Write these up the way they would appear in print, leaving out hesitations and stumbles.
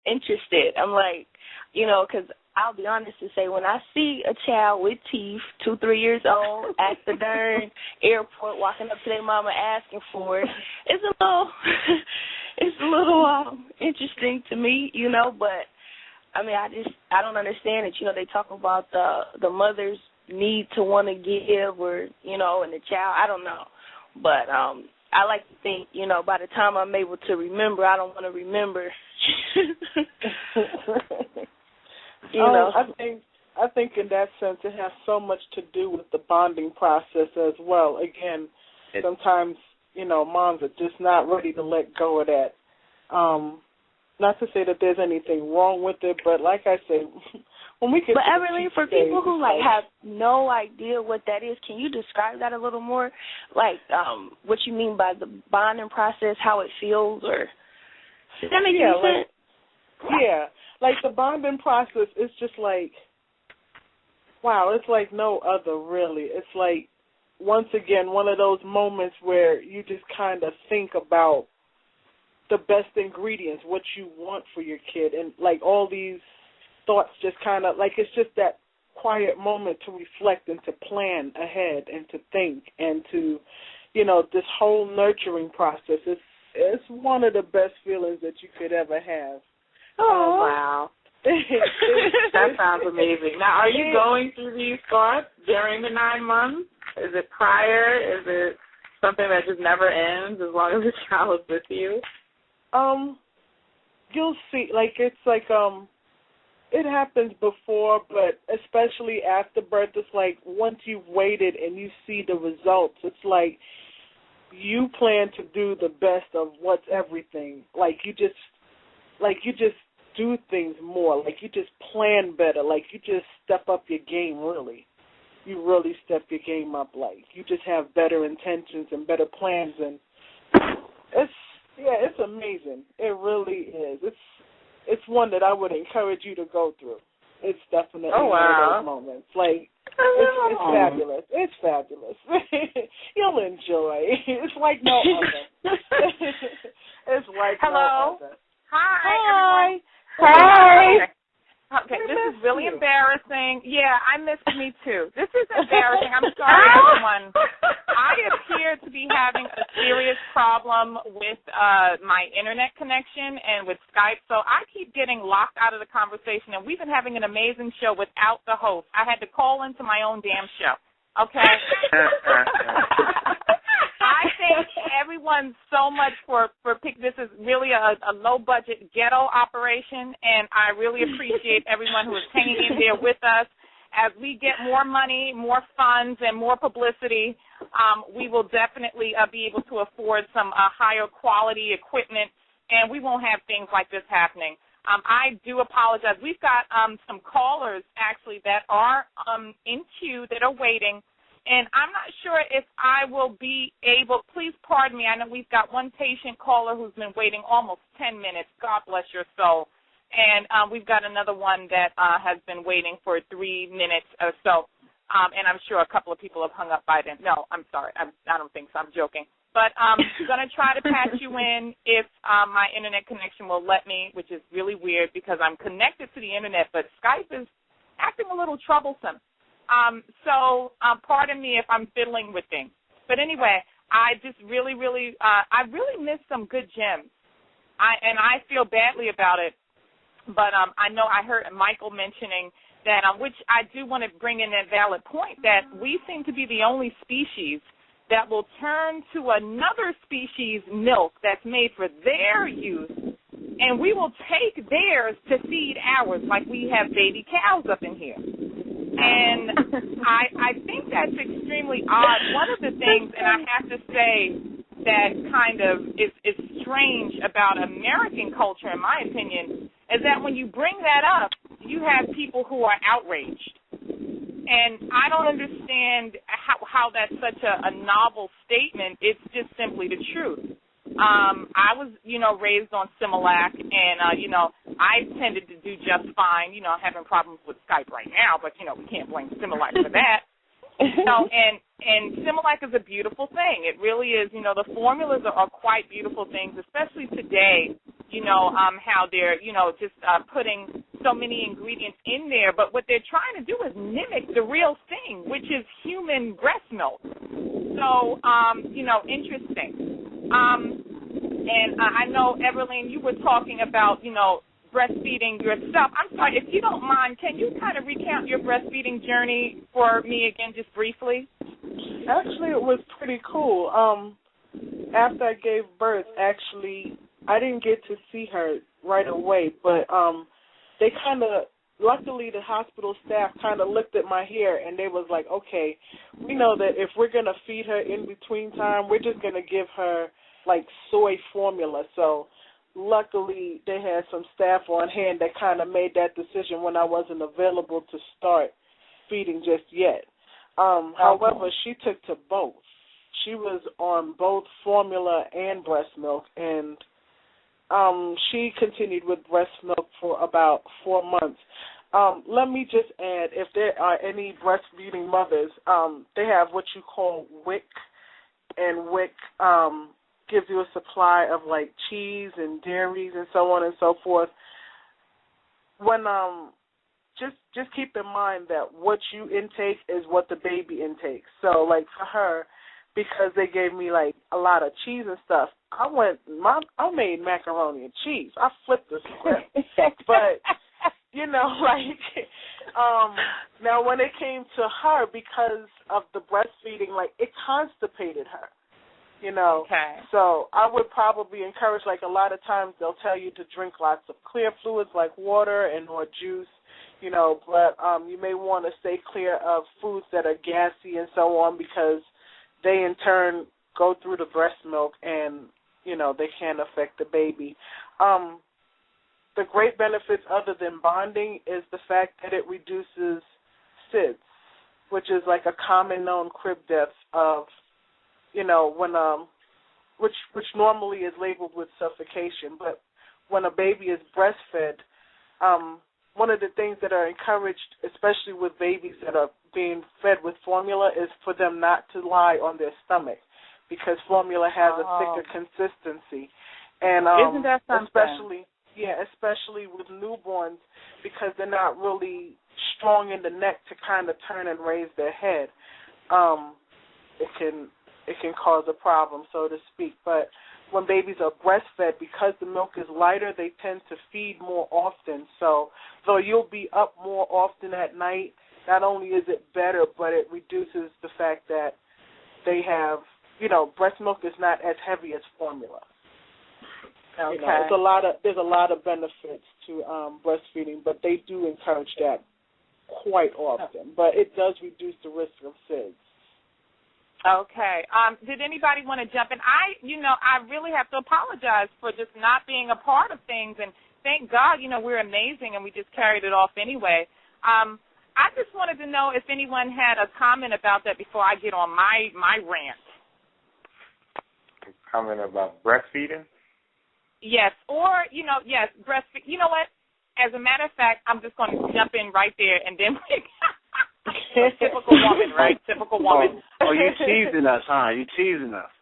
interested. I'm like, you know, because I'll be honest and say when I see a child with teeth, 2, 3 years old, at the darn airport walking up to their mama asking for it, it's a little interesting to me, you know. But I mean, I don't understand it. You know, they talk about the mother's need to want to give, or you know, and the child. I don't know, but I like to think, you know, by the time I'm able to remember, I don't want to remember. You know, I think in that sense it has so much to do with the bonding process as well. Again, sometimes, you know, moms are just not ready to let go of that. Not to say that there's anything wrong with it, but like I said, when we get but Everly, for people who like have no idea what that is, can you describe that a little more? Like what you mean by the bonding process, how it feels, or does that make any sense? Yeah, like the bonding process is just like, wow, it's like no other really. It's like, once again, one of those moments where you just kind of think about the best ingredients, what you want for your kid, and like all these thoughts just kind of, like, it's just that quiet moment to reflect and to plan ahead and to think and to, you know, this whole nurturing process. It's one of the best feelings that you could ever have. Oh, wow. That sounds amazing. Now, are you going through these thoughts during the 9 months? Is it prior? Is it something that just never ends as long as the child is with you? You'll see. Like, it's like, it happens before, but especially after birth, it's like once you've waited and you see the results, it's like you plan to do the best of what's everything. Like you just do things more. Like you just plan better. Like you just step up your game, really. You really step your game up. Like you just have better intentions and better plans, and it's amazing. It really is. It's one that I would encourage you to go through. It's definitely one of those moments. Like, it's fabulous. It's fabulous. You'll enjoy. It's like no other. It's like no other. Hi. Hi. Okay, this is really embarrassing. Yeah, I missed me too. This is embarrassing. I'm sorry, everyone. I appear to be having a serious problem with my internet connection and with Skype, so I keep getting locked out of the conversation, and we've been having an amazing show without the host. I had to call into my own damn show, okay? I thank everyone so much for picking. This is really a low-budget ghetto operation, and I really appreciate everyone who is hanging in there with us. As we get more money, more funds, and more publicity, we will definitely be able to afford some higher quality equipment, and we won't have things like this happening. I do apologize. We've got some callers, actually, that are in queue that are waiting. And I'm not sure if I will be able, please pardon me, I know we've got one patient caller who's been waiting almost 10 minutes. God bless your soul. And we've got another one that has been waiting for 3 minutes or so. And I'm sure a couple of people have hung up by then. No, I'm sorry. I don't think so. I'm joking. But I'm going to try to patch you in if my internet connection will let me, which is really weird because I'm connected to the internet, but Skype is acting a little troublesome. So pardon me if I'm fiddling with things. But anyway, I just really missed some good gems. I feel badly about it. But I know I heard Michael mentioning that, which I do want to bring in that valid point, that we seem to be the only species that will turn to another species' milk that's made for their use, and we will take theirs to feed ours, like we have baby cows up in here. And I think that's extremely odd. One of the things, and I have to say, that kind of is strange about American culture, in my opinion, is that when you bring that up, you have people who are outraged. And I don't understand how that's such a novel statement. It's just simply the truth. I was, raised on Similac, and, I tended to do just fine. I'm having problems with Skype right now, but, we can't blame Similac for that. And Similac is a beautiful thing. It really is. The formulas are quite beautiful things, especially today how they're, just putting so many ingredients in there. But what they're trying to do is mimic the real thing, which is human breast milk. So, interesting. And I know, Everline, you were talking about, breastfeeding yourself. I'm sorry, if you don't mind, can you kind of recount your breastfeeding journey for me again, just briefly? Actually, it was pretty cool. After I gave birth, actually, I didn't get to see her right away, but they kind of, luckily the hospital staff kind of looked at my hair and they was like, okay, we know that if we're going to feed her in between time, we're just going to give her like soy formula. So luckily they had some staff on hand that kind of made that decision when I wasn't available to start feeding just yet. However, she took to both. She was on both formula and breast milk, and she continued with breast milk for about 4 months. Let me just add, if there are any breastfeeding mothers, they have what you call WIC, and WIC gives you a supply of like cheese and dairies and so on and so forth. When just keep in mind that what you intake is what the baby intakes. So like for her, because they gave me like a lot of cheese and stuff, I made macaroni and cheese. I flipped the script. But now when it came to her, because of the breastfeeding, like it constipated her. Okay. So I would probably encourage, like a lot of times they'll tell you to drink lots of clear fluids like water or juice, but you may want to stay clear of foods that are gassy and so on, because they in turn go through the breast milk and, they can affect the baby. The great benefits other than bonding is the fact that it reduces SIDS, which is like a common known crib death of, when which normally is labeled with suffocation, but when a baby is breastfed, one of the things that are encouraged, especially with babies that are being fed with formula, is for them not to lie on their stomach, because formula has a thicker consistency, and isn't that something? Especially with newborns, because they're not really strong in the neck to kind of turn and raise their head. It can cause a problem, so to speak. But when babies are breastfed, because the milk is lighter, they tend to feed more often. So though you'll be up more often at night, not only is it better, but it reduces the fact that they have, breast milk is not as heavy as formula. Okay. There's a lot of benefits to breastfeeding, but they do encourage that quite often. But it does reduce the risk of SIDS. Okay. Did anybody want to jump in? I really have to apologize for just not being a part of things, and thank God, we're amazing, and we just carried it off anyway. I just wanted to know if anyone had a comment about that before I get on my rant. A comment about breastfeeding? Yes, or, yes, breastfeed. You know what? As a matter of fact, I'm just going to jump in right there, and then typical woman, right? Typical woman. Oh, you teasing us, huh? You teasing us.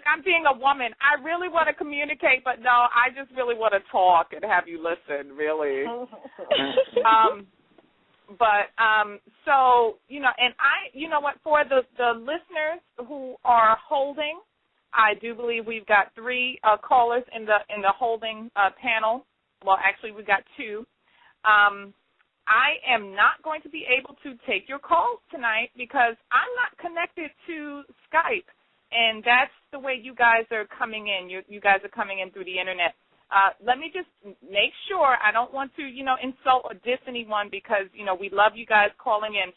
I'm being a woman. I really want to communicate, but no, I just really want to talk and have you listen, really. For the listeners who are holding, I do believe we've got 3 callers in the holding panel. Well, actually, we've got 2. I am not going to be able to take your calls tonight because I'm not connected to Skype, and that's the way you guys are coming in. You guys are coming in through the Internet. Let me just make sure. I don't want to, insult or diss anyone because, we love you guys calling in.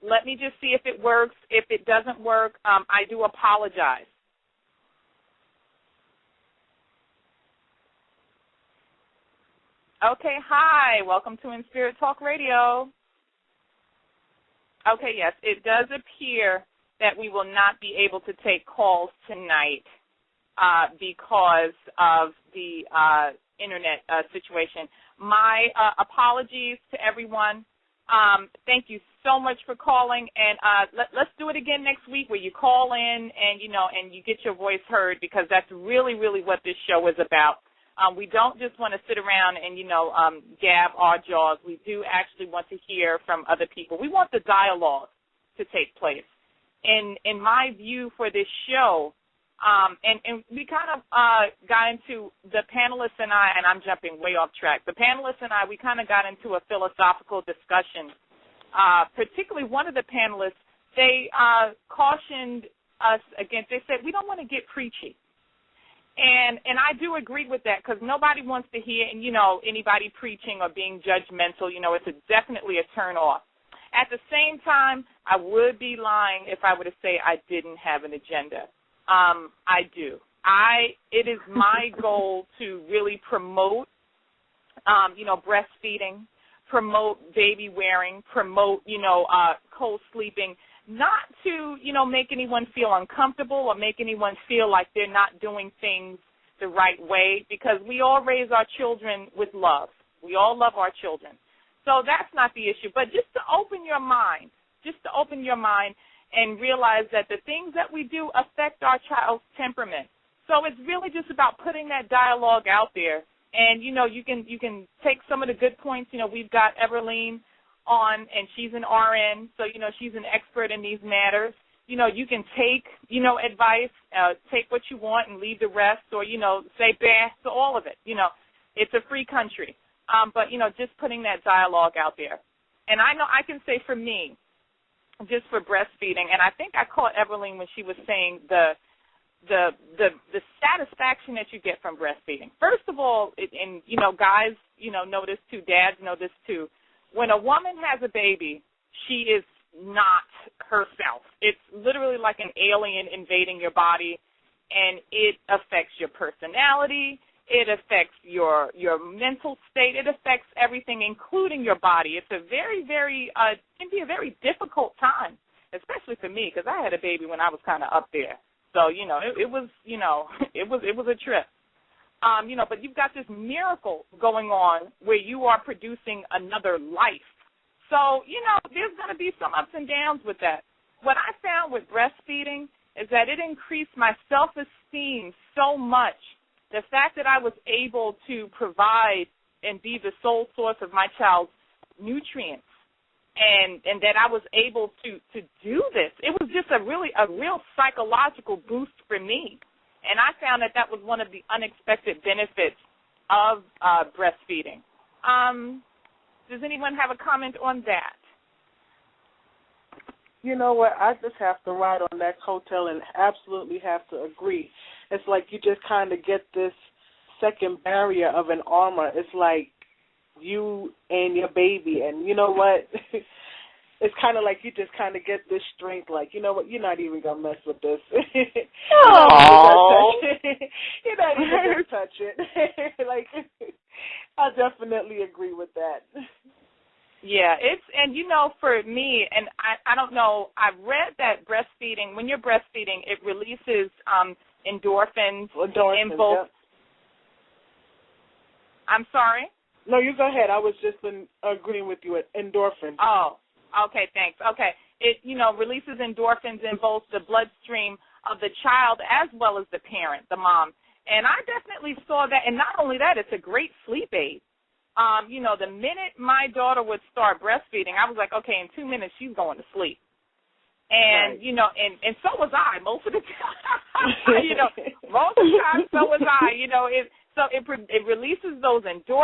Let me just see if it works. If it doesn't work, I do apologize. Okay, hi. Welcome to Inspirit Talk Radio. Okay, yes, it does appear that we will not be able to take calls tonight because of the Internet situation. My apologies to everyone. Thank you so much for calling, and let's do it again next week where you call in and, and you get your voice heard, because that's really, really what this show is about. We don't just want to sit around and, gab our jaws. We do actually want to hear from other people. We want the dialogue to take place. In my view for this show, and we kind of got into, the panelists and I, and I'm jumping way off track, the panelists and I, we kind of got into a philosophical discussion. Particularly one of the panelists, they cautioned us against, they said, we don't want to get preachy. And I do agree with that, because nobody wants to hear, anybody preaching or being judgmental. It's definitely a turn off. At the same time, I would be lying if I were to say I didn't have an agenda. I do. It is my goal to really promote, breastfeeding, promote baby wearing, promote, co-sleeping, not to, make anyone feel uncomfortable or make anyone feel like they're not doing things the right way, because we all raise our children with love. We all love our children. So that's not the issue. But just to open your mind and realize that the things that we do affect our child's temperament. So it's really just about putting that dialogue out there. And, you can take some of the good points. We've got Everline on, and she's an RN, so, she's an expert in these matters. You can take, advice, take what you want and leave the rest, or, say bah to all of it. It's a free country. But, just putting that dialogue out there. And I know I can say for me, just for breastfeeding, and I think I caught Everline when she was saying the satisfaction that you get from breastfeeding. First of all, guys, know this too, dads know this too. When a woman has a baby, she is not herself. It's literally like an alien invading your body, and it affects your personality. It affects your mental state. It affects everything, including your body. It's a very, very, can be a very difficult time, especially for me, because I had a baby when I was kind of up there. So, it was a trip. But you've got this miracle going on where you are producing another life. So, there's going to be some ups and downs with that. What I found with breastfeeding is that it increased my self-esteem so much. The fact that I was able to provide and be the sole source of my child's nutrients, and that I was able to do this, it was just a real psychological boost for me. And I found that was one of the unexpected benefits of breastfeeding. Does anyone have a comment on that? You know what? I just have to ride on that coattail and absolutely have to agree. It's like you just kind of get this second barrier of an armor. It's like you and your baby, and you know what? It's kind of like you just kind of get this strength, like, you know what, you're not even going to mess with this. You're not even going to touch it. Like, I definitely agree with that. Yeah, for me, and I don't know, I've read that breastfeeding, when you're breastfeeding, it releases endorphins in both. Yep. I'm sorry? No, you go ahead. I was just agreeing with you at endorphins. Oh, okay, thanks. Okay. It, releases endorphins in both the bloodstream of the child as well as the parent, the mom. And I definitely saw that. And not only that, it's a great sleep aid. The minute my daughter would start breastfeeding, I was like, okay, in 2 minutes she's going to sleep. And, right. and so was I most of the time. Most of the time so was I. So it releases those endorphins.